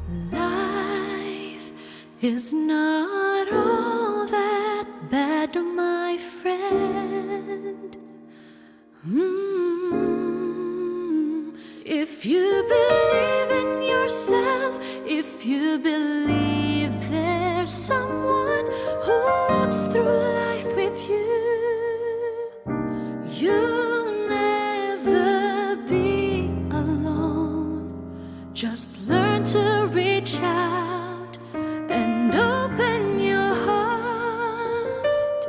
Life is not all that bad, my friend. If you believe in yourself, if you believe there's someone who walks through life with you, you'll never be alone. Just learn to reach out and open your heart.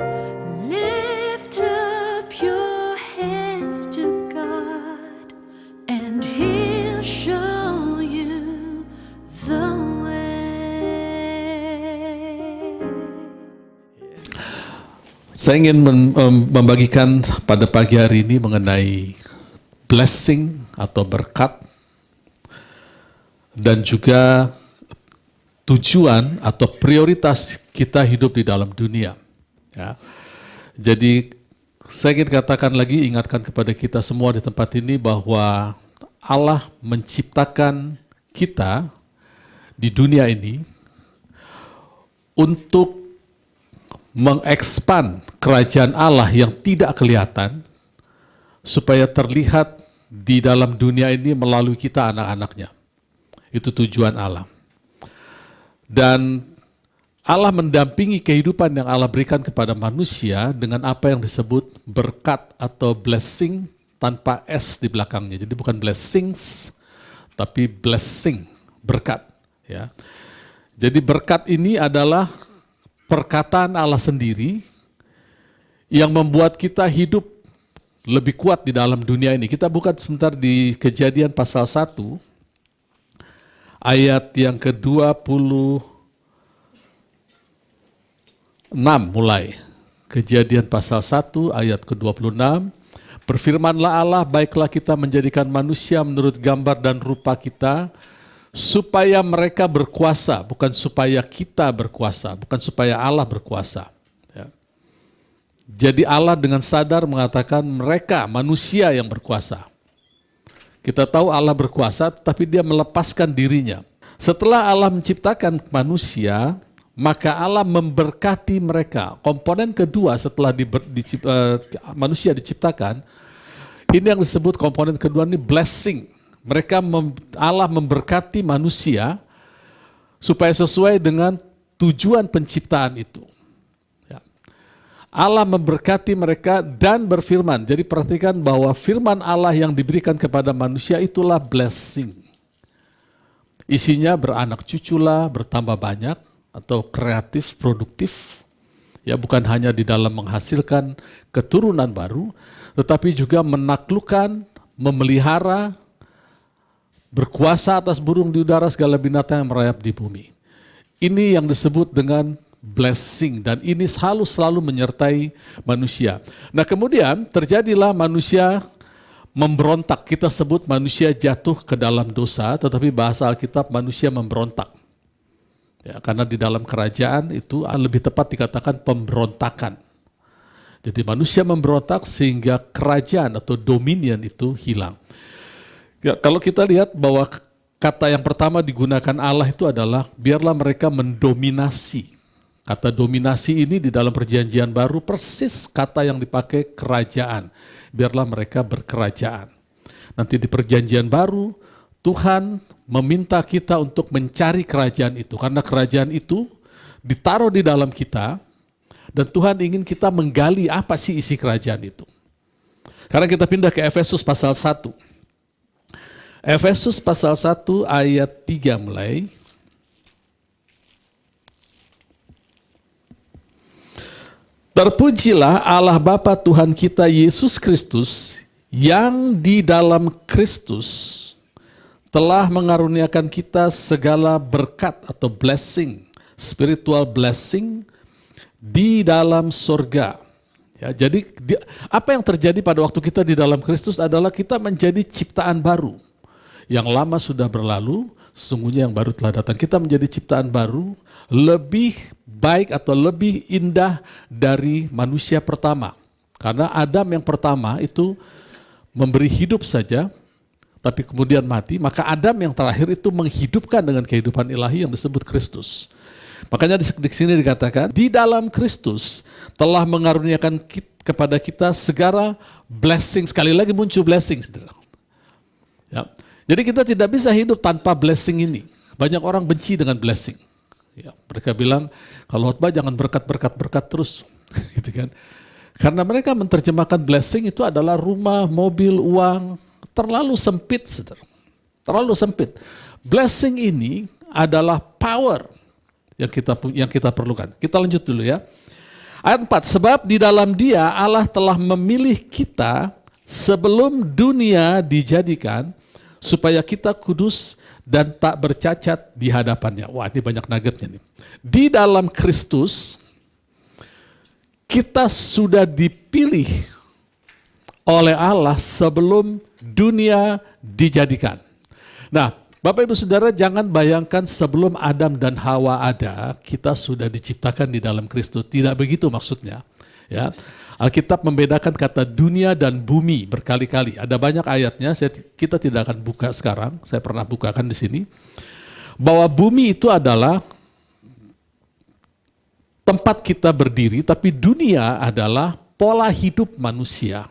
Lift up your hands to God, and He'll show you the way. Saya ingin membagikan pada pagi hari ini mengenai blessing atau berkat dan juga tujuan atau prioritas kita hidup di dalam dunia. Ya. Jadi saya ingin katakan lagi, ingatkan kepada kita semua di tempat ini bahwa Allah menciptakan kita di dunia ini untuk mengekspan kerajaan Allah yang tidak kelihatan supaya terlihat di dalam dunia ini melalui kita anak-anaknya. Itu tujuan Allah. Dan Allah mendampingi kehidupan yang Allah berikan kepada manusia dengan apa yang disebut berkat atau blessing tanpa S di belakangnya. Jadi bukan blessings, tapi blessing, berkat. Ya. Jadi berkat ini adalah perkataan Allah sendiri yang membuat kita hidup lebih kuat di dalam dunia ini. Kita buka sebentar di Kejadian pasal 1, ayat yang ke-26 mulai. Kejadian pasal 1 ayat ke-26. Berfirmanlah Allah, baiklah kita menjadikan manusia menurut gambar dan rupa kita, supaya mereka berkuasa, bukan supaya kita berkuasa, bukan supaya Allah berkuasa. Ya. Jadi Allah dengan sadar mengatakan mereka manusia yang berkuasa. Kita tahu Allah berkuasa, tapi Dia melepaskan dirinya. Setelah Allah menciptakan manusia, maka Allah memberkati mereka. Komponen kedua setelah manusia diciptakan, ini yang disebut komponen kedua ini blessing. Allah memberkati manusia supaya sesuai dengan tujuan penciptaan itu. Ya. Allah memberkati mereka dan berfirman. Jadi perhatikan bahwa firman Allah yang diberikan kepada manusia itulah blessing. Isinya beranak cuculah, bertambah banyak, atau kreatif, produktif. Ya, bukan hanya di dalam menghasilkan keturunan baru, tetapi juga menaklukkan, memelihara, berkuasa atas burung di udara, segala binatang yang merayap di bumi. Ini yang disebut dengan blessing, dan ini selalu menyertai manusia. Nah kemudian terjadilah manusia memberontak. Kita sebut manusia jatuh ke dalam dosa, tetapi bahasa Alkitab manusia memberontak. Ya, karena di dalam kerajaan itu lebih tepat dikatakan pemberontakan. Jadi manusia memberontak sehingga kerajaan atau dominion itu hilang. Ya, kalau kita lihat bahwa kata yang pertama digunakan Allah itu adalah biarlah mereka mendominasi. Kata dominasi ini di dalam perjanjian baru persis kata yang dipakai kerajaan. Biarlah mereka berkerajaan. Nanti di perjanjian baru Tuhan meminta kita untuk mencari kerajaan itu. Karena kerajaan itu ditaruh di dalam kita dan Tuhan ingin kita menggali apa sih isi kerajaan itu. Sekarang kita pindah ke Efesus pasal 1. Efesus pasal 1 ayat 3 mulai. Terpujilah Allah Bapa Tuhan kita Yesus Kristus yang di dalam Kristus telah mengaruniakan kita segala berkat atau blessing, spiritual blessing di dalam surga. Ya, jadi apa yang terjadi pada waktu kita di dalam Kristus adalah kita menjadi ciptaan baru. Yang lama sudah berlalu, sesungguhnya yang baru telah datang. Kita menjadi ciptaan baru, lebih baik atau lebih indah dari manusia pertama. Karena Adam yang pertama itu memberi hidup saja, tapi kemudian mati, maka Adam yang terakhir itu menghidupkan dengan kehidupan ilahi yang disebut Kristus. Makanya di sini dikatakan, di dalam Kristus telah mengaruniakan kepada kita segala blessing. Sekali lagi muncul blessing. Ya. Jadi kita tidak bisa hidup tanpa blessing ini. Banyak orang benci dengan blessing. Ya, mereka bilang, kalau khotbah jangan berkat terus. Gitu kan. Karena mereka menerjemahkan blessing itu adalah rumah, mobil, uang, terlalu sempit. Terlalu sempit. Blessing ini adalah power yang kita perlukan. Kita lanjut dulu ya. Ayat 4, sebab di dalam Dia Allah telah memilih kita sebelum dunia dijadikan supaya kita kudus dan tak bercacat di hadapannya. Wah, ini banyak nuggetnya nih. Di dalam Kristus kita sudah dipilih oleh Allah sebelum dunia dijadikan. Nah, Bapak Ibu Saudara, jangan bayangkan sebelum Adam dan Hawa ada, kita sudah diciptakan di dalam Kristus. Tidak begitu maksudnya. Ya, Alkitab membedakan kata dunia dan bumi berkali-kali. Ada banyak ayatnya, kita tidak akan buka sekarang. Saya pernah bukakan di sini. Bahwa bumi itu adalah tempat kita berdiri, tapi dunia adalah pola hidup manusia.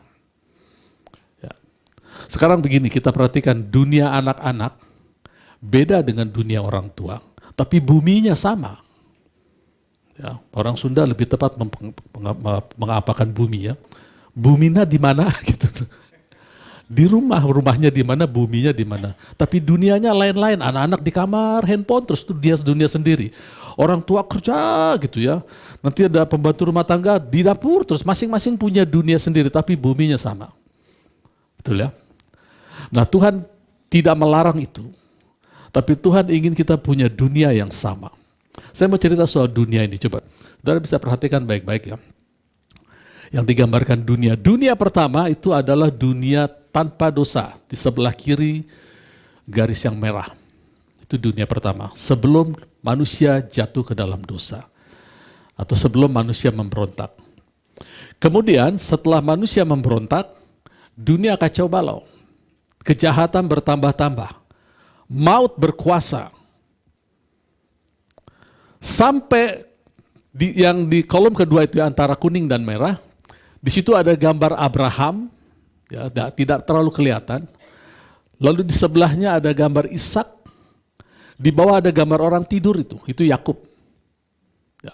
Ya. Sekarang begini, kita perhatikan dunia anak-anak, beda dengan dunia orang tua, tapi buminya sama. Ya, orang Sunda lebih tepat mengapakan bumi ya. Buminya di mana gitu. Di rumahnya di mana, buminya di mana. Tapi dunianya lain-lain. Anak-anak di kamar, handphone, terus itu dia dunia sendiri. Orang tua kerja gitu ya. Nanti ada pembantu rumah tangga di dapur, terus masing-masing punya dunia sendiri, tapi buminya sama. Betul ya? Nah, Tuhan tidak melarang itu. Tapi Tuhan ingin kita punya dunia yang sama. Saya mau cerita soal dunia ini, coba. Saudara bisa perhatikan baik-baik ya. Yang digambarkan dunia. Dunia pertama itu adalah dunia tanpa dosa. Di sebelah kiri garis yang merah. Itu dunia pertama. Sebelum manusia jatuh ke dalam dosa. Atau sebelum manusia memberontak. Kemudian setelah manusia memberontak, dunia kacau balau. Kejahatan bertambah-tambah. Maut berkuasa. Sampai yang di kolom kedua itu antara kuning dan merah, di situ ada gambar Abraham, ya, tidak terlalu kelihatan. Lalu di sebelahnya ada gambar Ishak, di bawah ada gambar orang tidur itu Yakub. Ya.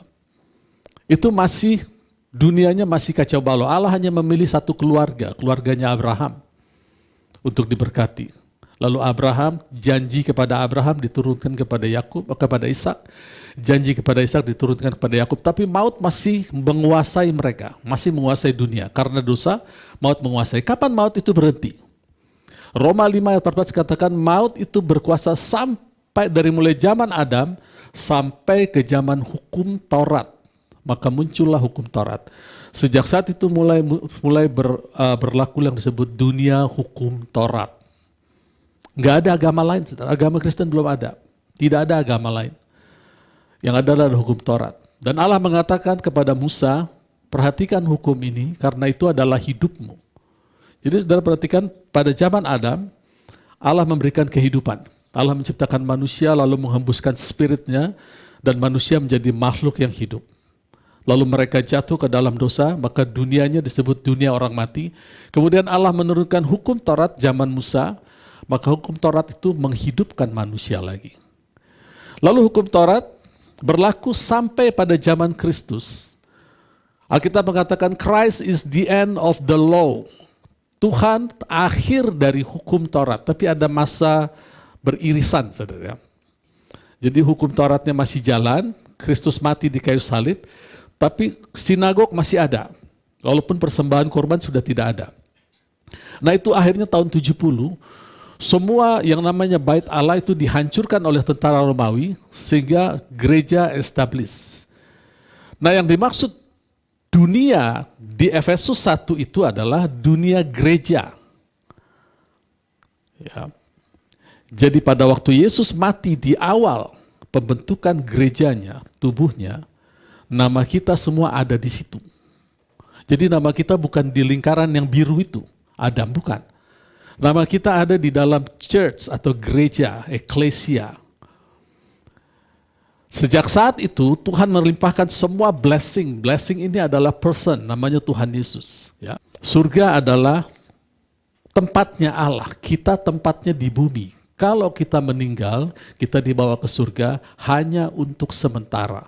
Itu masih, dunianya masih kacau balau. Allah hanya memilih satu keluarganya Abraham, untuk diberkati. Lalu Abraham, janji kepada Abraham diturunkan kepada Yakub, kepada Ishak. Janji kepada Ishak diturunkan kepada Yakub. Tapi maut masih menguasai mereka, masih menguasai dunia. Karena dosa, maut menguasai. Kapan maut itu berhenti? Roma 5 ayat 14 katakan maut itu berkuasa sampai dari mulai zaman Adam sampai ke zaman hukum Taurat. Maka muncullah hukum Taurat. Sejak saat itu mulai berlaku yang disebut dunia hukum Taurat. Nggak ada agama lain, agama Kristen belum ada. Tidak ada agama lain. Yang ada adalah hukum Taurat. Dan Allah mengatakan kepada Musa, perhatikan hukum ini karena itu adalah hidupmu. Jadi saudara perhatikan, pada zaman Adam, Allah memberikan kehidupan. Allah menciptakan manusia lalu menghembuskan spiritnya dan manusia menjadi makhluk yang hidup. Lalu mereka jatuh ke dalam dosa, maka dunianya disebut dunia orang mati. Kemudian Allah menurunkan hukum Taurat zaman Musa, maka hukum Taurat itu menghidupkan manusia lagi. Lalu hukum Taurat berlaku sampai pada zaman Kristus. Alkitab mengatakan Christ is the end of the law. Tuhan akhir dari hukum Taurat, tapi ada masa beririsan, saudara. Jadi hukum Tauratnya masih jalan, Kristus mati di kayu salib, tapi sinagog masih ada. Walaupun persembahan korban sudah tidak ada. Nah itu akhirnya tahun 70, semua yang namanya bait Allah itu dihancurkan oleh tentara Romawi sehingga gereja establish. Nah yang dimaksud dunia di Efesus 1 itu adalah dunia gereja. Ya. Jadi pada waktu Yesus mati di awal pembentukan gerejanya, tubuhnya, nama kita semua ada di situ. Jadi nama kita bukan di lingkaran yang biru itu, Adam bukan. Nama kita ada di dalam church atau gereja, eklesia. Sejak saat itu Tuhan melimpahkan semua blessing. Blessing ini adalah person, namanya Tuhan Yesus. Ya. Surga adalah tempatnya Allah, kita tempatnya di bumi. Kalau kita meninggal, kita dibawa ke surga hanya untuk sementara.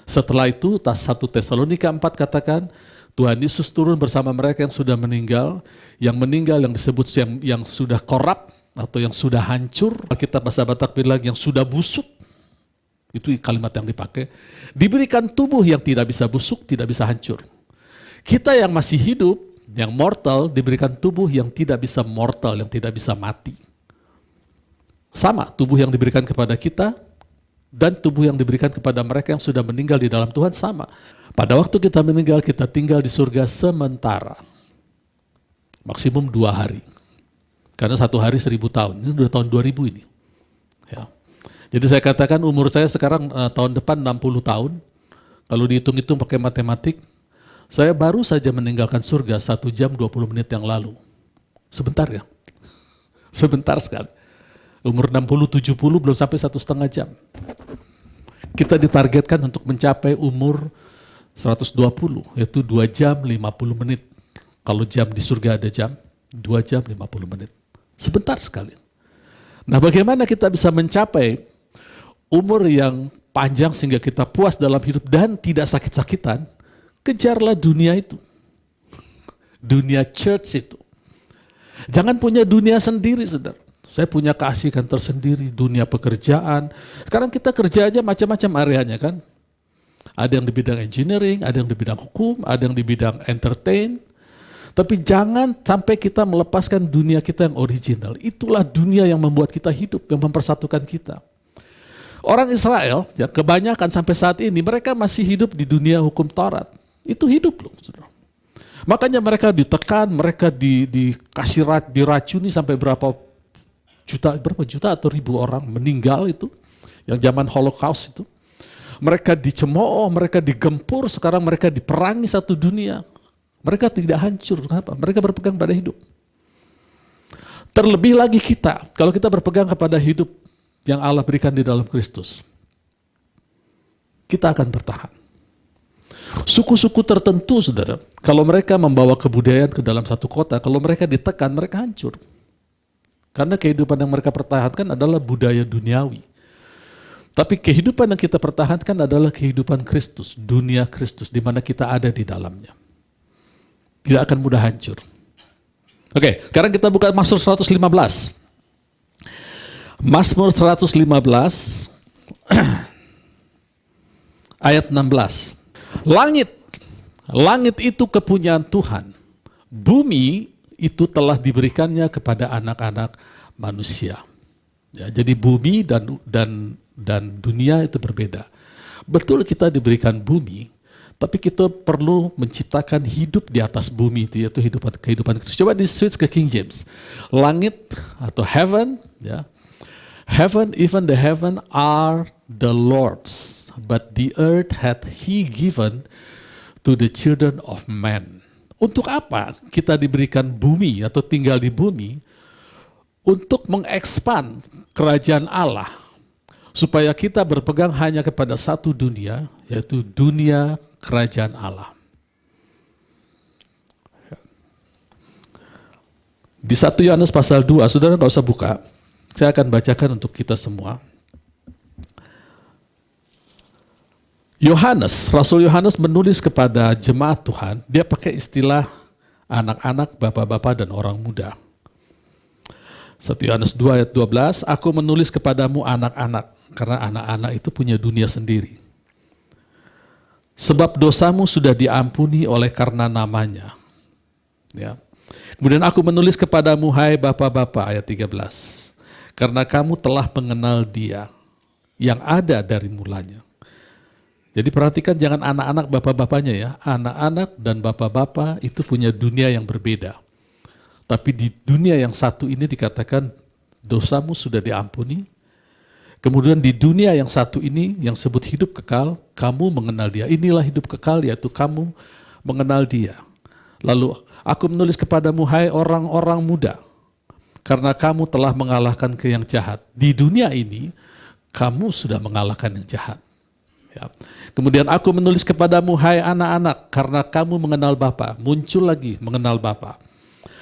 Setelah itu, 1 Tesalonika 4 katakan, Tuhan Yesus turun bersama mereka yang sudah meninggal, yang disebut yang sudah korup atau yang sudah hancur. Kita bahasa Batak bilang yang sudah busuk. Itu kalimat yang dipakai. Diberikan tubuh yang tidak bisa busuk, tidak bisa hancur. Kita yang masih hidup, yang mortal, diberikan tubuh yang tidak bisa mortal, yang tidak bisa mati. Sama, tubuh yang diberikan kepada kita dan tubuh yang diberikan kepada mereka yang sudah meninggal di dalam Tuhan sama. Pada waktu kita meninggal, kita tinggal di surga sementara. Maksimum 2 hari. Karena 1 hari 1000 tahun. Ini sudah tahun 2000 ini. Ya. Jadi saya katakan umur saya sekarang tahun depan 60 tahun. Kalau dihitung-hitung pakai matematik, saya baru saja meninggalkan surga 1 jam 20 menit yang lalu. Sebentar ya. Sebentar sekali. Umur 60-70 belum sampai 1,5 jam. Kita ditargetkan untuk mencapai umur 120, yaitu 2 jam 50 menit. Kalau jam di surga ada jam, 2 jam 50 menit. Sebentar sekali. Nah, bagaimana kita bisa mencapai umur yang panjang sehingga kita puas dalam hidup dan tidak sakit-sakitan? Kejarlah dunia itu. Dunia church itu. Jangan punya dunia sendiri, saudara. Saya punya keasikan tersendiri, dunia pekerjaan. Sekarang kita kerja aja macam-macam areanya kan. Ada yang di bidang engineering, ada yang di bidang hukum, ada yang di bidang entertain. Tapi jangan sampai kita melepaskan dunia kita yang original. Itulah dunia yang membuat kita hidup, yang mempersatukan kita. Orang Israel, ya kebanyakan sampai saat ini, mereka masih hidup di dunia hukum Taurat. Itu hidup loh, saudara. Makanya mereka ditekan, mereka dikasih diracuni sampai berapa juta atau ribu orang meninggal itu, yang zaman Holocaust itu. Mereka dicemooh, mereka digempur, sekarang mereka diperangi satu dunia. Mereka tidak hancur, kenapa? Mereka berpegang pada hidup. Terlebih lagi kita, kalau kita berpegang kepada hidup yang Allah berikan di dalam Kristus, kita akan bertahan. Suku-suku tertentu, saudara, kalau mereka membawa kebudayaan ke dalam satu kota, kalau mereka ditekan, mereka hancur. Karena kehidupan yang mereka pertahankan adalah budaya duniawi. Tapi kehidupan yang kita pertahankan adalah kehidupan Kristus, dunia Kristus, di mana kita ada di dalamnya. Tidak akan mudah hancur. Oke, sekarang kita buka Mazmur 115. Mazmur 115 ayat 16. Langit itu kepunyaan Tuhan. Bumi itu telah diberikannya kepada anak-anak manusia. Ya, jadi bumi dan dunia itu berbeda. Betul kita diberikan bumi, tapi kita perlu menciptakan hidup di atas bumi itu, yaitu kehidupan Kristus. Coba di switch ke King James. Langit atau heaven, ya. Heaven, even the heaven are the Lord's, but the earth hath he given to the children of men. Untuk apa kita diberikan bumi atau tinggal di bumi? Untuk mengekspan kerajaan Allah, supaya kita berpegang hanya kepada satu dunia, yaitu dunia kerajaan Allah. Di 1 Yohanes pasal 2, saudara nggak usah buka, saya akan bacakan untuk kita semua. Rasul Yohanes menulis kepada jemaat Tuhan, dia pakai istilah anak-anak, bapak-bapak, dan orang muda. 1 Yohanes 2 ayat 12, aku menulis kepadamu anak-anak, karena anak-anak itu punya dunia sendiri. Sebab dosamu sudah diampuni oleh karena namanya. Ya. Kemudian aku menulis kepadamu, hai bapak-bapak, ayat 13, karena kamu telah mengenal dia yang ada dari mulanya. Jadi perhatikan jangan anak-anak bapak-bapaknya ya. Anak-anak dan bapak-bapak itu punya dunia yang berbeda. Tapi di dunia yang satu ini dikatakan dosamu sudah diampuni. Kemudian di dunia yang satu ini yang sebut hidup kekal, kamu mengenal dia. Inilah hidup kekal, yaitu kamu mengenal dia. Lalu aku menulis kepadamu, hai orang-orang muda. karena kamu telah mengalahkan ke yang jahat. Di dunia ini, kamu sudah mengalahkan yang jahat. Ya. Kemudian aku menulis kepadamu, hai anak-anak, karena kamu mengenal Bapa. Muncul lagi mengenal Bapa.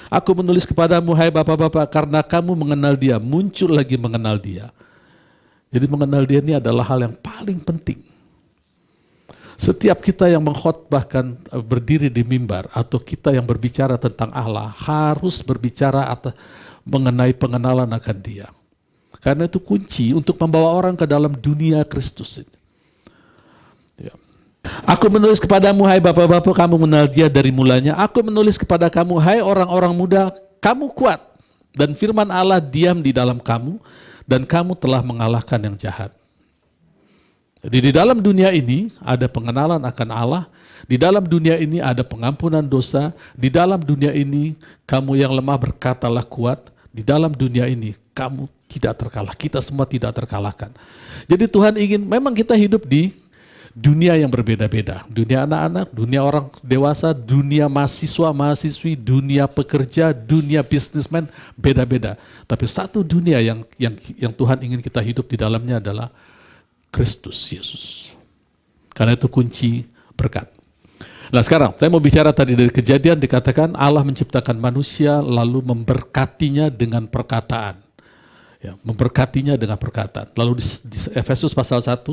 Aku menulis kepadamu, hai bapak-bapak, karena kamu mengenal Dia. Muncul lagi mengenal Dia. Jadi mengenal Dia ini adalah hal yang paling penting. Setiap kita yang mengkhotbahkan, berdiri di mimbar, atau kita yang berbicara tentang Allah, harus berbicara mengenai pengenalan akan Dia. Karena itu kunci untuk membawa orang ke dalam dunia Kristus ini. Ya. Aku menulis kepadamu, hai bapak-bapak, kamu mengenal Dia dari mulanya. Aku menulis kepada kamu, hai orang-orang muda, kamu kuat. Dan firman Allah diam di dalam kamu, dan kamu telah mengalahkan yang jahat. Jadi di dalam dunia ini ada pengenalan akan Allah, di dalam dunia ini ada pengampunan dosa, di dalam dunia ini kamu yang lemah berkatalah kuat, di dalam dunia ini kamu tidak terkalah, kita semua tidak terkalahkan. Jadi Tuhan ingin, memang kita hidup di dunia yang berbeda-beda, dunia anak-anak, dunia orang dewasa, dunia mahasiswa, mahasiswi, dunia pekerja, dunia bisnismen, beda-beda. Tapi satu dunia yang Tuhan ingin kita hidup di dalamnya adalah Kristus Yesus. Karena itu kunci berkat. Nah sekarang saya mau bicara tadi dari Kejadian, dikatakan Allah menciptakan manusia lalu memberkatinya dengan perkataan. Ya, memberkatinya dengan perkataan. Lalu di Efesus pasal 1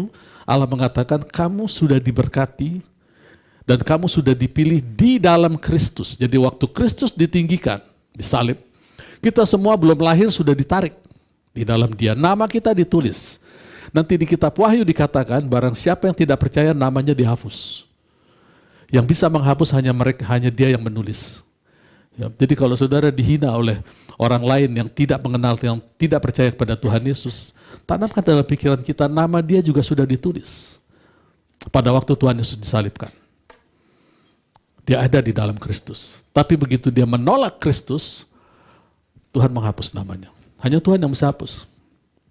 Allah mengatakan kamu sudah diberkati dan kamu sudah dipilih di dalam Kristus. Jadi waktu Kristus ditinggikan, disalib, kita semua belum lahir sudah ditarik di dalam Dia. Nama kita ditulis. Nanti di kitab Wahyu dikatakan barang siapa yang tidak percaya namanya dihapus. Yang bisa menghapus hanya Dia yang menulis. Ya, jadi kalau saudara dihina oleh orang lain yang tidak mengenal, yang tidak percaya kepada Tuhan Yesus, tanamkan dalam pikiran kita nama dia juga sudah ditulis pada waktu Tuhan Yesus disalibkan. Dia ada di dalam Kristus. Tapi begitu dia menolak Kristus, Tuhan menghapus namanya. Hanya Tuhan yang bisa hapus.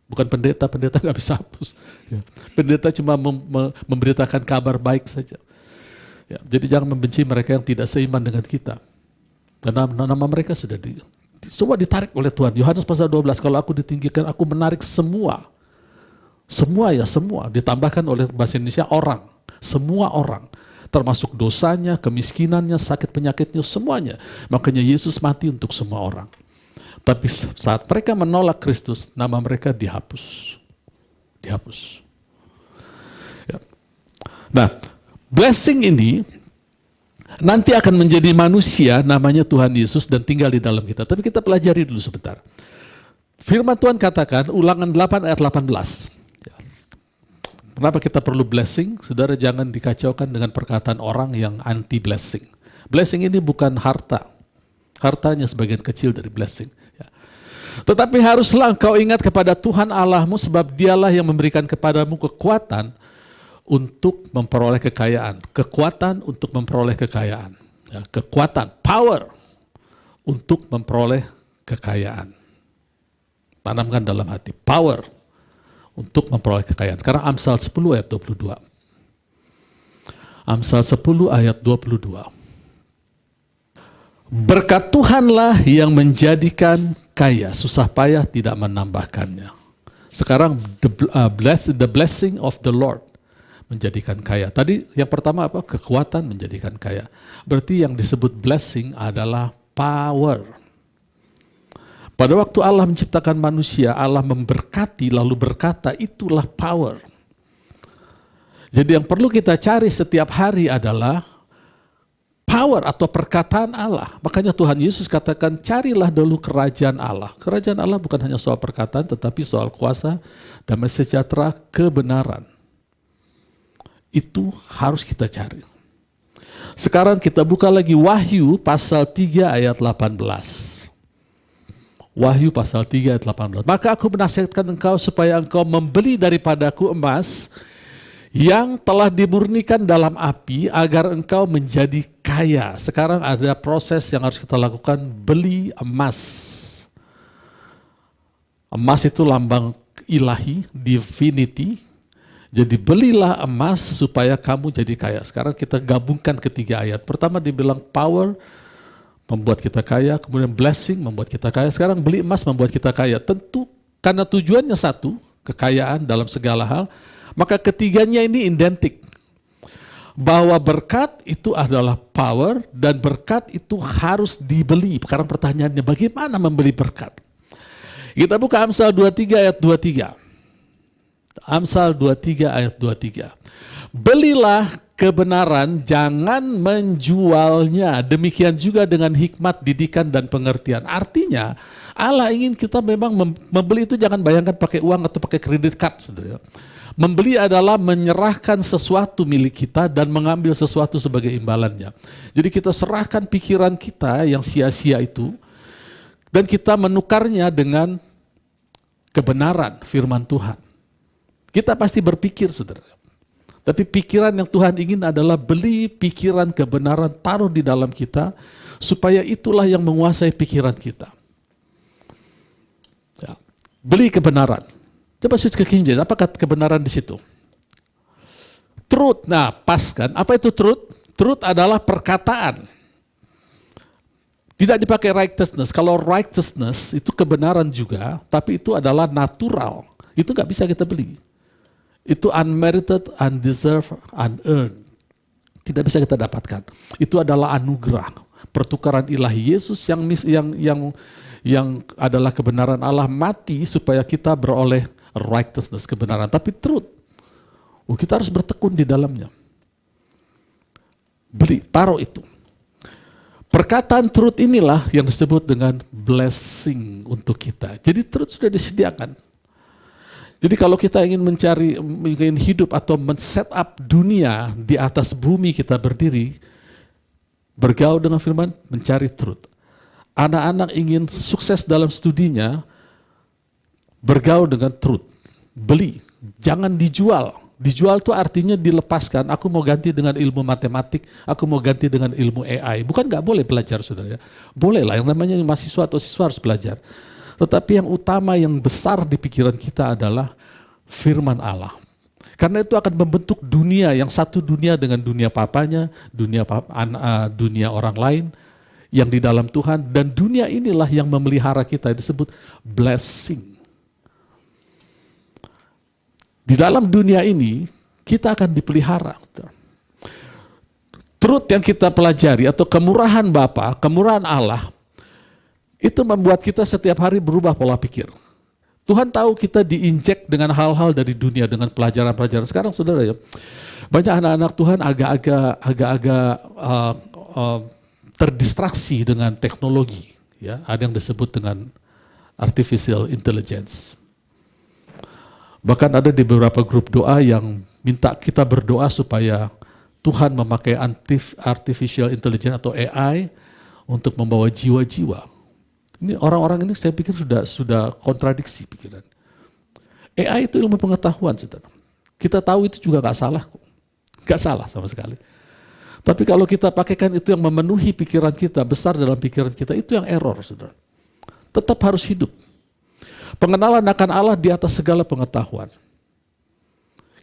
Bukan pendeta nggak bisa hapus. Ya. Pendeta cuma memberitakan kabar baik saja. Ya, jadi jangan membenci mereka yang tidak seiman dengan kita. Karena nama mereka sudah semua ditarik oleh Tuhan. Yohanes pasal 12, kalau aku ditinggikan, aku menarik semua. Semua. Ditambahkan oleh bahasa Indonesia orang. Semua orang. Termasuk dosanya, kemiskinannya, sakit penyakitnya, semuanya. Makanya Yesus mati untuk semua orang. Tapi saat mereka menolak Kristus, nama mereka dihapus. Dihapus. Ya. Nah, blessing ini nanti akan menjadi manusia namanya Tuhan Yesus dan tinggal di dalam kita. Tapi kita pelajari dulu sebentar. Firman Tuhan katakan, Ulangan 8 ayat 18. Kenapa kita perlu blessing? Saudara jangan dikacaukan dengan perkataan orang yang anti blessing. Blessing ini bukan harta. Hartanya sebagian kecil dari blessing. Tetapi haruslah engkau ingat kepada Tuhan Allahmu sebab Dialah yang memberikan kepadamu kekuatan untuk memperoleh kekayaan. Kekuatan untuk memperoleh kekayaan. Ya, kekuatan, power untuk memperoleh kekayaan. Tanamkan dalam hati, power untuk memperoleh kekayaan. Sekarang Amsal 10 ayat 22. Amsal 10 ayat 22. Berkat Tuhanlah yang menjadikan kaya, susah payah tidak menambahkannya. Sekarang the blessing of the Lord menjadikan kaya. Tadi yang pertama apa? Kekuatan menjadikan kaya. Berarti yang disebut blessing adalah power. Pada waktu Allah menciptakan manusia, Allah memberkati lalu berkata, itulah power. Jadi yang perlu kita cari setiap hari adalah power atau perkataan Allah. Makanya Tuhan Yesus katakan, carilah dulu kerajaan Allah. Kerajaan Allah bukan hanya soal perkataan, tetapi soal kuasa, damai sejahtera, kebenaran. Itu harus kita cari. Sekarang kita buka lagi Wahyu pasal 3 ayat 18. Wahyu pasal 3 ayat 18. Maka aku menasihatkan engkau supaya engkau membeli daripadaku emas yang telah dimurnikan dalam api agar engkau menjadi kaya. Sekarang ada proses yang harus kita lakukan, beli emas. Emas itu lambang ilahi, divinity. Jadi belilah emas supaya kamu jadi kaya. Sekarang kita gabungkan ketiga ayat. Pertama dibilang power membuat kita kaya, kemudian blessing membuat kita kaya, sekarang beli emas membuat kita kaya. Tentu karena tujuannya satu, kekayaan dalam segala hal, maka ketiganya ini identik. Bahwa berkat itu adalah power dan berkat itu harus dibeli. Sekarang pertanyaannya, bagaimana membeli berkat? Kita buka Amsal 23 ayat 23. Amsal 23 ayat 23. Belilah kebenaran, jangan menjualnya. Demikian juga dengan hikmat, didikan, dan pengertian. Artinya, Allah ingin kita memang membeli itu jangan bayangkan pakai uang atau pakai kredit card. Saudara. Membeli adalah menyerahkan sesuatu milik kita dan mengambil sesuatu sebagai imbalannya. Jadi kita serahkan pikiran kita yang sia-sia itu dan kita menukarnya dengan kebenaran firman Tuhan. Kita pasti berpikir, saudara. Tapi pikiran yang Tuhan ingin adalah beli pikiran kebenaran, taruh di dalam kita, supaya itulah yang menguasai pikiran kita. Ya. Beli kebenaran. Coba switch ke King James, apa kata kebenaran di situ? Truth, nah pas kan, apa itu truth? Truth adalah perkataan. Tidak dipakai righteousness, kalau righteousness itu kebenaran juga, tapi itu adalah natural, itu nggak bisa kita beli. Itu unmerited, undeserved, unearned. Tidak bisa kita dapatkan. Itu adalah anugerah, pertukaran ilahi. Yesus yang adalah kebenaran Allah mati supaya kita beroleh righteousness, kebenaran. Tapi truth, kita harus bertekun di dalamnya. Beli, taruh itu. Perkataan truth inilah yang disebut dengan blessing untuk kita. Jadi truth sudah disediakan. Jadi kalau kita ingin hidup atau men-set up dunia di atas bumi kita berdiri, bergaul dengan firman, mencari truth. Anak-anak ingin sukses dalam studinya, bergaul dengan truth. Beli, jangan dijual. Dijual itu artinya dilepaskan, aku mau ganti dengan ilmu matematik, aku mau ganti dengan ilmu AI. Bukan nggak boleh belajar, saudara. Boleh lah, yang namanya mahasiswa atau siswa harus belajar. Tetapi yang utama, yang besar di pikiran kita adalah firman Allah. Karena itu akan membentuk dunia, yang satu dunia dengan dunia papanya, dunia orang lain, yang di dalam Tuhan, dan dunia inilah yang memelihara kita, disebut blessing. Di dalam dunia ini, kita akan dipelihara. Truth yang kita pelajari, atau kemurahan Bapa, kemurahan Allah, itu membuat kita setiap hari berubah pola pikir. Tuhan tahu kita diinjek dengan hal-hal dari dunia, dengan pelajaran-pelajaran. Sekarang saudara ya, banyak anak-anak Tuhan agak-agak terdistraksi dengan teknologi. Ya, ada yang disebut dengan artificial intelligence. Bahkan ada di beberapa grup doa yang minta kita berdoa supaya Tuhan memakai artificial intelligence atau AI untuk membawa jiwa-jiwa. Ini orang-orang ini saya pikir sudah kontradiksi pikiran. AI itu ilmu pengetahuan, saudara. Kita tahu itu juga nggak salah kok. Nggak salah sama sekali. Tapi kalau kita pakaikan itu yang memenuhi pikiran kita, besar dalam pikiran kita, itu yang error, saudara. Tetap harus hidup. Pengenalan akan Allah di atas segala pengetahuan.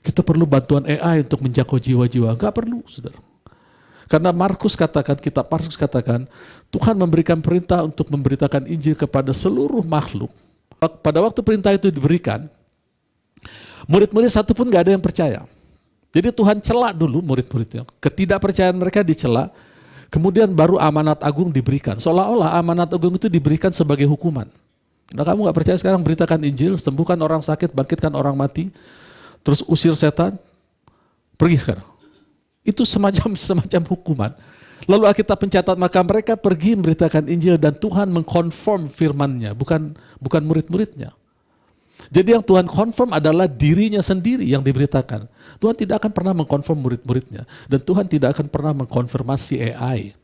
Kita perlu bantuan AI untuk menjangkau jiwa-jiwa. Nggak perlu, saudara. Karena kitab Markus katakan, Tuhan memberikan perintah untuk memberitakan Injil kepada seluruh makhluk. Pada waktu perintah itu diberikan, murid-murid satu pun nggak ada yang percaya. Jadi Tuhan celak dulu murid-muridnya. Ketidakpercayaan mereka dicela, kemudian baru amanat agung diberikan. Seolah-olah amanat agung itu diberikan sebagai hukuman. Nah, kamu nggak percaya sekarang, beritakan Injil, sembuhkan orang sakit, bangkitkan orang mati, terus usir setan, pergi sekarang. Itu semacam hukuman. Lalu Alkitab mencatat, maka mereka pergi memberitakan Injil dan Tuhan mengkonfirm firman-Nya, bukan murid-muridnya. Jadi yang Tuhan konfirm adalah dirinya sendiri yang diberitakan. Tuhan tidak akan pernah mengkonfirm murid-muridnya, dan Tuhan tidak akan pernah mengkonfirmasi AI.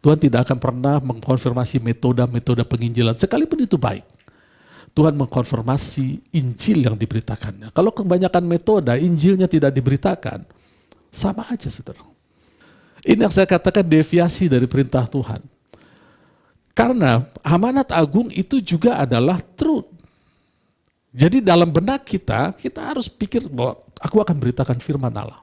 Tuhan tidak akan pernah mengkonfirmasi metode penginjilan, sekalipun itu baik. Tuhan mengkonfirmasi Injil yang diberitakannya. Kalau kebanyakan metode, Injilnya tidak diberitakan, sama aja, saudara. Ini yang saya katakan deviasi dari perintah Tuhan. Karena amanat agung itu juga adalah truth. Jadi dalam benak kita harus pikir bahwa aku akan beritakan firman Allah.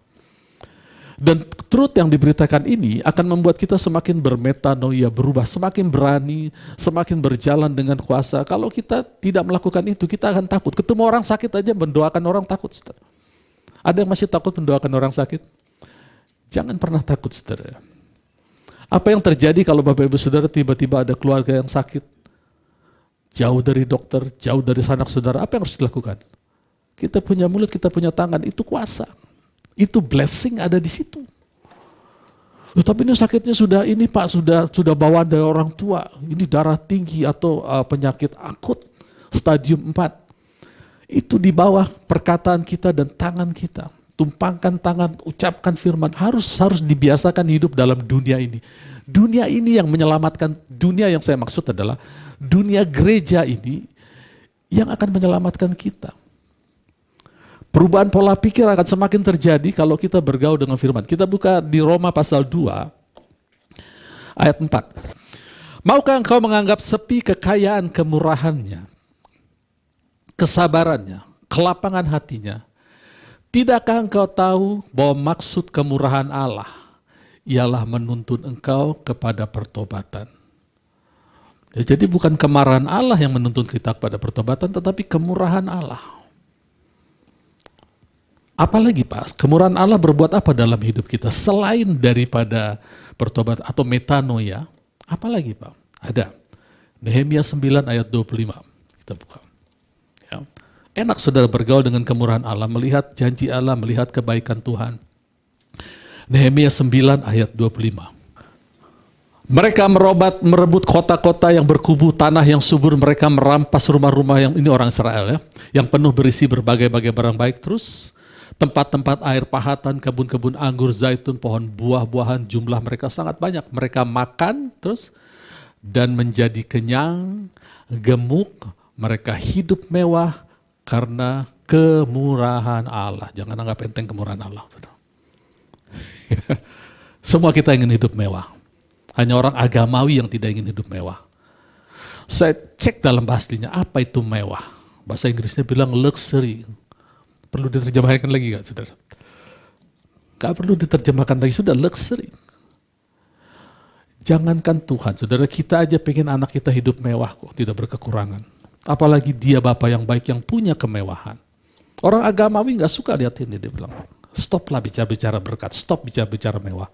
Dan truth yang diberitakan ini akan membuat kita semakin bermetanoia, berubah, semakin berani, semakin berjalan dengan kuasa. Kalau kita tidak melakukan itu, kita akan takut. Ketemu orang sakit aja mendoakan orang takut, saudara. Ada yang masih takut mendoakan orang sakit? Jangan pernah takut, saudara. Apa yang terjadi kalau Bapak Ibu Saudara tiba-tiba ada keluarga yang sakit? Jauh dari dokter, jauh dari sanak saudara, apa yang harus dilakukan? Kita punya mulut, kita punya tangan, itu kuasa. Itu blessing ada di situ. Tapi ini sakitnya sudah ini Pak, sudah bawaan dari orang tua. Ini darah tinggi atau penyakit akut stadium 4. Itu di bawah perkataan kita dan tangan kita. Tumpangkan tangan, ucapkan firman. Harus dibiasakan hidup dalam dunia ini. Dunia ini yang menyelamatkan, dunia yang saya maksud adalah dunia gereja ini yang akan menyelamatkan kita. Perubahan pola pikir akan semakin terjadi kalau kita bergaul dengan firman. Kita buka di Roma pasal 2 ayat 4. Maukah engkau menganggap sepi kekayaan kemurahannya, kesabarannya, kelapangan hatinya? Tidakkah engkau tahu bahwa maksud kemurahan Allah ialah menuntun engkau kepada pertobatan? Jadi bukan kemarahan Allah yang menuntun kita kepada pertobatan, tetapi kemurahan Allah. Apalagi Pak, kemurahan Allah berbuat apa dalam hidup kita selain daripada pertobatan atau metanoia? Apalagi Pak? Ada. Nehemia 9 ayat 25. Kita buka. Ya. Enak saudara bergaul dengan kemurahan Allah, melihat janji Allah, melihat kebaikan Tuhan. Nehemia 9 ayat 25. Mereka merebut kota-kota yang berkubu, tanah yang subur, mereka merampas rumah-rumah yang, ini orang Israel ya, yang penuh berisi berbagai-bagai barang baik, terus tempat-tempat air pahatan, kebun-kebun anggur, zaitun, pohon buah-buahan, jumlah mereka sangat banyak. Mereka makan terus dan menjadi kenyang, gemuk, mereka hidup mewah karena kemurahan Allah. Jangan anggap enteng kemurahan Allah. Semua kita ingin hidup mewah. Hanya orang agamawi yang tidak ingin hidup mewah. Saya cek dalam bahasa aslinya, apa itu mewah? Bahasa Inggrisnya bilang luxury. Perlu diterjemahkan lagi gak saudara? Gak perlu diterjemahkan lagi, sudah luxury. Jangankan Tuhan, saudara, kita aja pengen anak kita hidup mewah kok, tidak berkekurangan. Apalagi dia Bapa yang baik yang punya kemewahan. Orang agamawi gak suka lihat ini, dia bilang, stoplah bicara-bicara berkat, stop bicara-bicara mewah.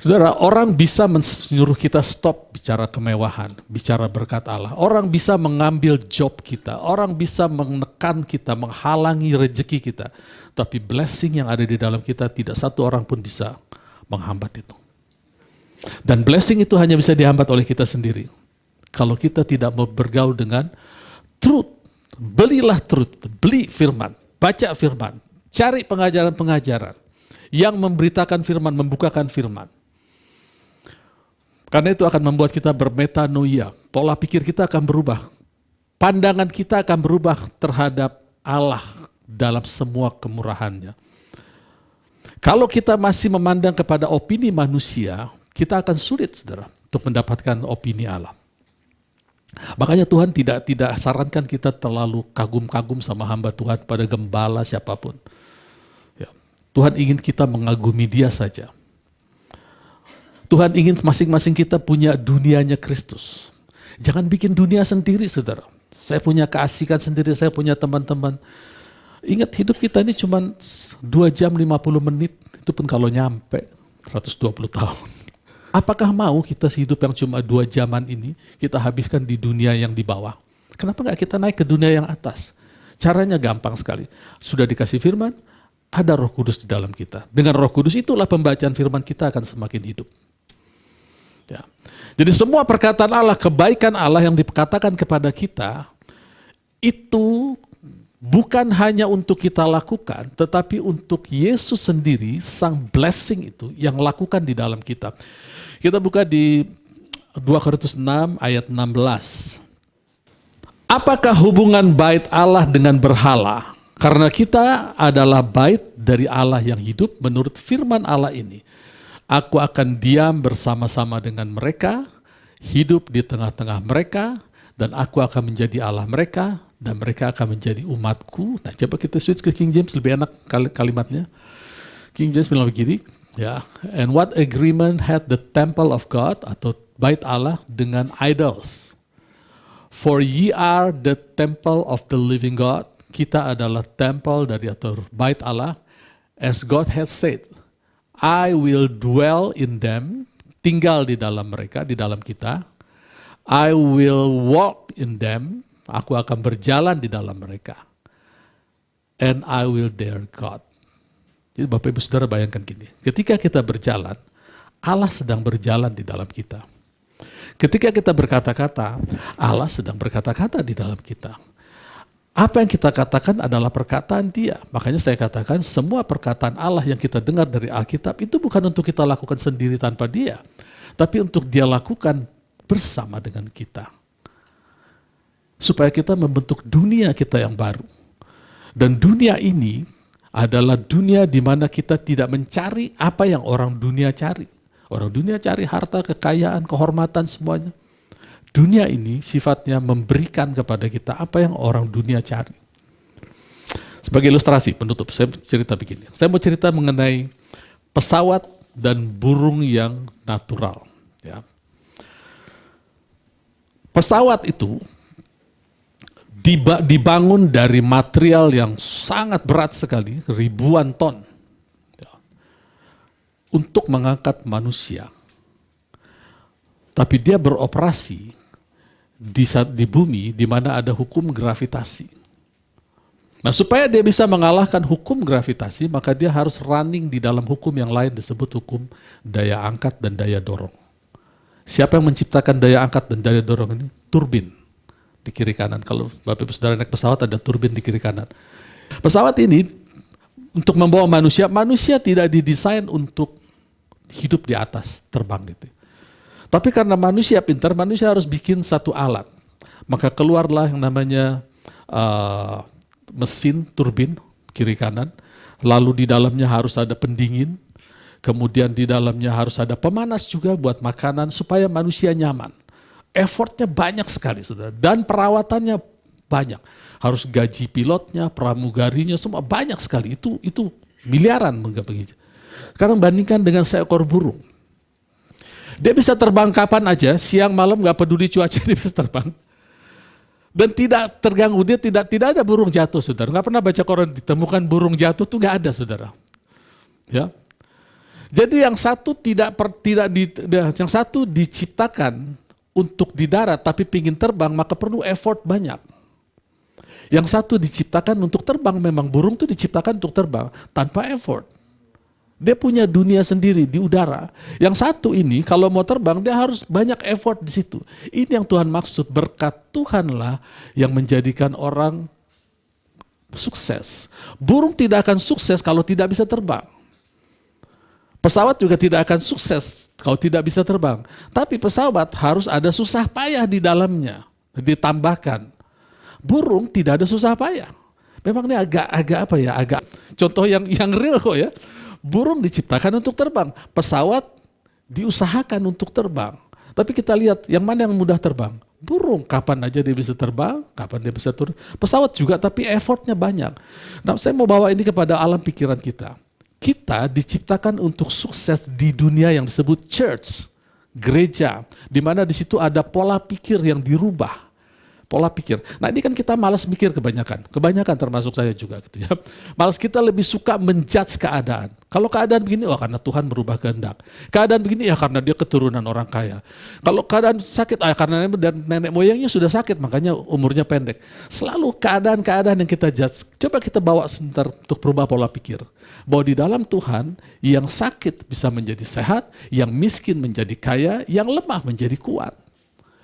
Saudara, orang bisa menyuruh kita stop bicara kemewahan, bicara berkat Allah. Orang bisa mengambil job kita, orang bisa menekan kita, menghalangi rezeki kita. Tapi blessing yang ada di dalam kita, tidak satu orang pun bisa menghambat itu. Dan blessing itu hanya bisa dihambat oleh kita sendiri. Kalau kita tidak mau bergaul dengan truth, belilah truth, beli firman, baca firman, cari pengajaran-pengajaran yang memberitakan firman, membukakan firman. Karena itu akan membuat kita bermetanoia, pola pikir kita akan berubah, pandangan kita akan berubah terhadap Allah dalam semua kemurahannya. Kalau kita masih memandang kepada opini manusia, kita akan sulit saudara untuk mendapatkan opini Allah. Makanya Tuhan tidak sarankan kita terlalu kagum-kagum sama hamba Tuhan pada gembala siapapun. Ya. Tuhan ingin kita mengagumi dia saja. Tuhan ingin masing-masing kita punya dunianya Kristus. Jangan bikin dunia sendiri, saudara. Saya punya keasikan sendiri, saya punya teman-teman. Ingat hidup kita ini cuma 2 jam 50 menit, itu pun kalau nyampe 120 tahun. Apakah mau kita hidup yang cuma 2 jaman ini, kita habiskan di dunia yang di bawah? Kenapa nggak kita naik ke dunia yang atas? Caranya gampang sekali. Sudah dikasih firman, ada Roh Kudus di dalam kita. Dengan Roh Kudus itulah pembacaan firman kita akan semakin hidup. Ya. Jadi semua perkataan Allah, kebaikan Allah yang dikatakan kepada kita, itu bukan hanya untuk kita lakukan, tetapi untuk Yesus sendiri, sang blessing itu yang lakukan di dalam kita. Kita buka di 2 Korintus 6 ayat 16. Apakah hubungan bait Allah dengan berhala? Karena kita adalah bait dari Allah yang hidup menurut firman Allah ini. Aku akan diam bersama-sama dengan mereka, hidup di tengah-tengah mereka, dan aku akan menjadi Allah mereka, dan mereka akan menjadi umatku. Nah, coba kita switch ke King James, lebih enak kalimatnya. King James bilang begini, ya. And what agreement had the temple of God atau bait Allah dengan idols? For ye are the temple of the living God. Kita adalah temple dari atau bait Allah. As God has said, I will dwell in them, tinggal di dalam mereka, di dalam kita. I will walk in them, aku akan berjalan di dalam mereka. And I will their God. Jadi Bapak Ibu Saudara bayangkan gini, ketika kita berjalan, Allah sedang berjalan di dalam kita. Ketika kita berkata-kata, Allah sedang berkata-kata di dalam kita. Apa yang kita katakan adalah perkataan Dia. Makanya saya katakan semua perkataan Allah yang kita dengar dari Alkitab itu bukan untuk kita lakukan sendiri tanpa Dia, tapi untuk Dia lakukan bersama dengan kita. Supaya kita membentuk dunia kita yang baru. Dan dunia ini adalah dunia di mana kita tidak mencari apa yang orang dunia cari. Orang dunia cari harta, kekayaan, kehormatan, semuanya. Dunia ini sifatnya memberikan kepada kita apa yang orang dunia cari. Sebagai ilustrasi, penutup, saya cerita begini. Saya mau cerita mengenai pesawat dan burung yang natural. Ya. Pesawat itu dibangun dari material yang sangat berat sekali, ribuan ton, ya, untuk mengangkat manusia. Tapi dia beroperasi di bumi di mana ada hukum gravitasi. Nah, supaya dia bisa mengalahkan hukum gravitasi, maka dia harus running di dalam hukum yang lain disebut hukum daya angkat dan daya dorong. Siapa yang menciptakan daya angkat dan daya dorong ini? Turbin. Di kiri kanan. Kalau Bapak Ibu Saudara naik pesawat ada turbin di kiri kanan. Pesawat ini untuk membawa manusia, manusia tidak didesain untuk hidup di atas, terbang gitu. Tapi karena manusia pintar, manusia harus bikin satu alat. Maka keluarlah yang namanya mesin turbin kiri kanan. Lalu di dalamnya harus ada pendingin. Kemudian di dalamnya harus ada pemanas juga buat makanan supaya manusia nyaman. Effortnya banyak sekali, saudara, dan perawatannya banyak. Harus gaji pilotnya, pramugarinya, semua banyak sekali. Itu miliaran begitu. Sekarang bandingkan dengan seekor burung. Dia bisa terbang kapan aja, siang malam nggak peduli cuaca dia bisa terbang. Dan tidak terganggu, dia tidak ada burung jatuh, saudara. Nggak pernah baca koran ditemukan burung jatuh tuh nggak ada, saudara. Ya. Jadi yang satu yang satu diciptakan untuk di darat tapi pingin terbang maka perlu effort banyak. Yang satu diciptakan untuk terbang, memang burung itu diciptakan untuk terbang tanpa effort. Dia punya dunia sendiri di udara. Yang satu ini kalau mau terbang dia harus banyak effort di situ. Ini yang Tuhan maksud, berkat Tuhanlah yang menjadikan orang sukses. Burung tidak akan sukses kalau tidak bisa terbang. Pesawat juga tidak akan sukses kalau tidak bisa terbang. Tapi pesawat harus ada susah payah di dalamnya, ditambahkan. Burung tidak ada susah payah. Memang ini agak contoh yang real kok ya. Burung diciptakan untuk terbang, pesawat diusahakan untuk terbang. Tapi kita lihat yang mana yang mudah terbang. Burung kapan aja dia bisa terbang, kapan dia bisa turun. Pesawat juga tapi effortnya banyak. Nah, saya mau bawa ini kepada alam pikiran kita. Kita diciptakan untuk sukses di dunia yang disebut church, gereja, di mana di situ ada pola pikir yang dirubah. Pola pikir. Nah, ini kan kita malas mikir kebanyakan termasuk saya juga gitu ya. Malas, kita lebih suka menjudge keadaan. Kalau keadaan begini, karena Tuhan berubah kehendak. Keadaan begini ya karena dia keturunan orang kaya. Kalau keadaan sakit, karena nenek moyangnya sudah sakit makanya umurnya pendek. Selalu keadaan-keadaan yang kita judge. Coba kita bawa sebentar untuk berubah pola pikir. Bahwa di dalam Tuhan yang sakit bisa menjadi sehat, yang miskin menjadi kaya, yang lemah menjadi kuat.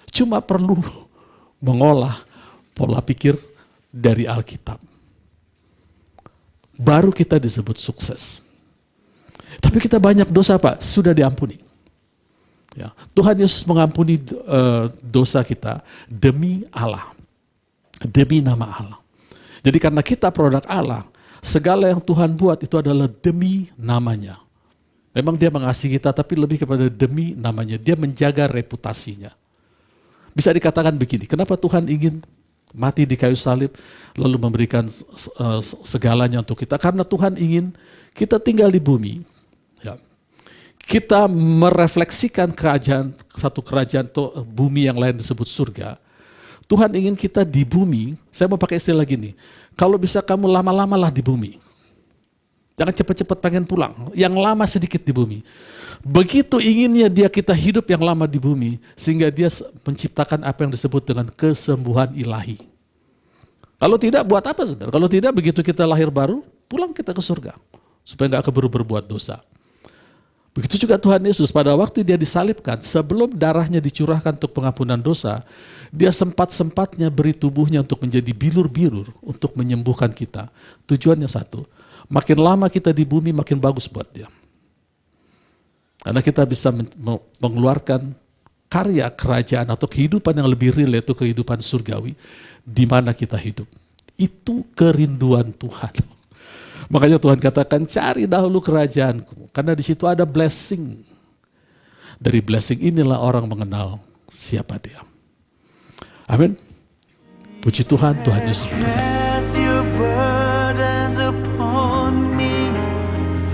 Cuma perlu mengolah pola pikir dari Alkitab. Baru kita disebut sukses. Tapi kita banyak dosa, Pak, sudah diampuni. Ya, Tuhan Yesus mengampuni dosa kita demi Allah. Demi nama Allah. Jadi karena kita produk Allah, segala yang Tuhan buat itu adalah demi namanya. Memang dia mengasihi kita, tapi lebih kepada demi namanya. Dia menjaga reputasinya. Bisa dikatakan begini, kenapa Tuhan ingin mati di kayu salib, lalu memberikan segalanya untuk kita. Karena Tuhan ingin kita tinggal di bumi. Ya. Kita merefleksikan satu kerajaan bumi yang lain disebut surga. Tuhan ingin kita di bumi, saya mau pakai istilah gini, kalau bisa kamu lama-lama lah di bumi. Jangan cepat-cepat pengen pulang, yang lama sedikit di bumi. Begitu inginnya kita hidup yang lama di bumi, sehingga dia menciptakan apa yang disebut dengan kesembuhan ilahi. Kalau tidak, buat apa saudara? Kalau tidak, begitu kita lahir baru, pulang kita ke surga. Supaya nggak keburu berbuat dosa. Begitu juga Tuhan Yesus pada waktu dia disalibkan, sebelum darahnya dicurahkan untuk pengampunan dosa, dia sempat-sempatnya beri tubuhnya untuk menjadi bilur-bilur, untuk menyembuhkan kita. Tujuannya satu, makin lama kita di bumi makin bagus buat dia. Karena kita bisa mengeluarkan karya kerajaan atau kehidupan yang lebih real, yaitu kehidupan surgawi, di mana kita hidup. Itu kerinduan Tuhan. Makanya Tuhan katakan, cari dahulu kerajaanku, karena di situ ada blessing. Dari blessing inilah orang mengenal siapa dia. Amin. Puji Tuhan, Tuhan Yesus berkata. Cast your burdens upon me,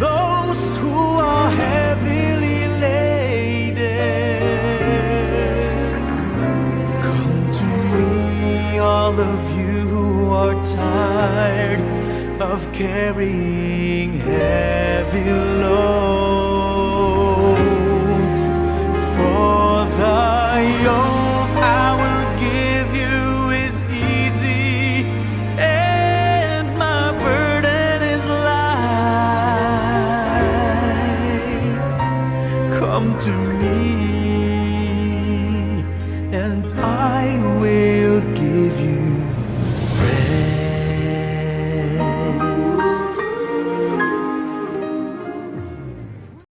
those who are heavily laden. Come to me, all of you who are tired of carrying heavy load.